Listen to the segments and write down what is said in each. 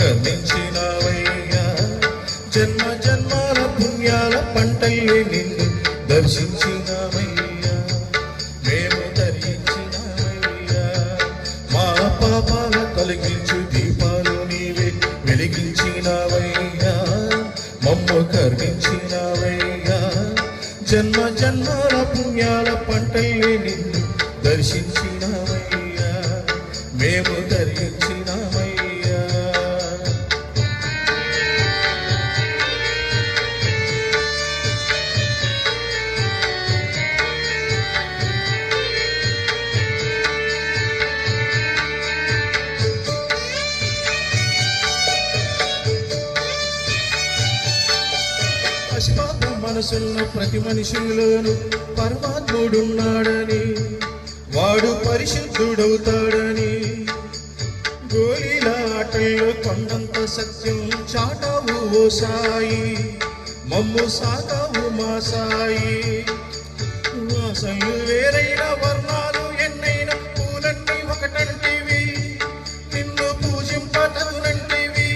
కరుణించినవయ్యా జన్మ జన్మాల పుణ్యాల పంటల్ని నిన్ను దర్శించినవయ్యా మేము ధరించినవయ్యా మా పాపాల తొలగించు దీపాలు నీవే వెలిగించినవయ్యా మమ్ము కరుణించినవయ్యా జన్మ జన్మాల పుణ్యాల పంటల్ని నిన్ను దర్శించినవయ్యా మేము ధరించినవయ్యా పసిపాప మనసున్న ప్రతి మనిషిలోను పరమాత్ముడున్నాడని వాడు పరిశుద్ధుడవుతాడని గోళీల ఆటల్లో కొండంత సత్యం చాటావు ఓ సాయి మమ్ము సాగావు మా సాయి వాసనలు వేరైన వర్ణాలు ఎన్నైనా పూలన్నీ ఒకటంటివి నిన్ను పూజింపతగునంటివి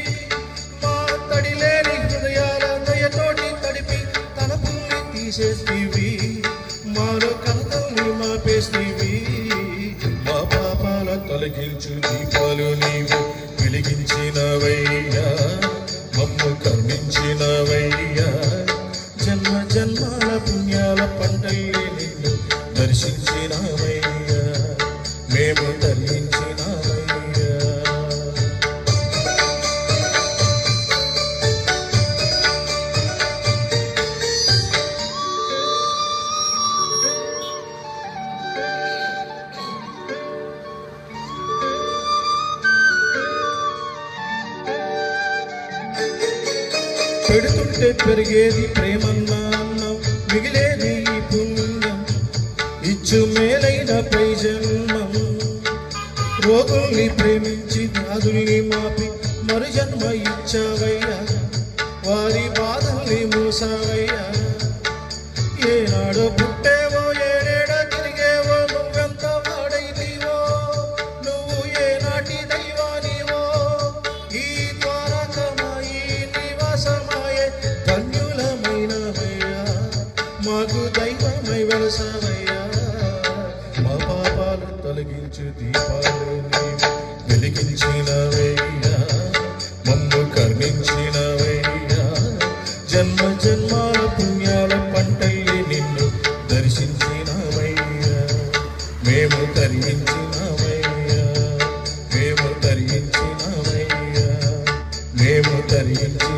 మా తడిలేని హృదయాల దయతోటి తడిపి తలపుల్ని తీసేస్తివి మాలో కలతల్ని మాపేస్తివి మా పాపాల తొలగించు దీపాలు నీవు వెలిగించినవయ్యా మమ్ము కరుణించినవయ్యా జన్మ జన్మాల పుణ్యాల పంటల్ని నిన్ను దర్శించినవయ్యా మేము ధరించినవయ్యా పెడుతుంటే పెరిగేది ప్రేమన్నా అన్నం మిగిలేది ఈ పుణ్యం ఇచ్చు మేలైన ప్రజన్మం రోగుల్ని ప్రేమించి వ్యాధుల్ని మాపి మరు జన్మ ఇచ్చావయ్యా వారి బాధల్ని మూసావయ్యా ఏనాడో పుట్టేవో ఏడేడో తిరిగేవో నువ్వెంత వాడైతీవో నువ్వు ఏనాటి దైవానివో ఈ ద్వారకమాయి నివాసమాయే ధన్యులమైనవయ్యా మాకు దైవమై వెలసావయ్యా మా పాపాలు తొలగించు దీపాలు నీవు వెలిగించినవయ్యా మమ్ము కరుణించినవయ్యా జన్మ జన్మాల పుణ్యాల పంటల్ని నిన్ను దర్శించినవయ్యా మేము ధరించినవయ్యా మేము ధరించినవయ్యా మేము ధరించి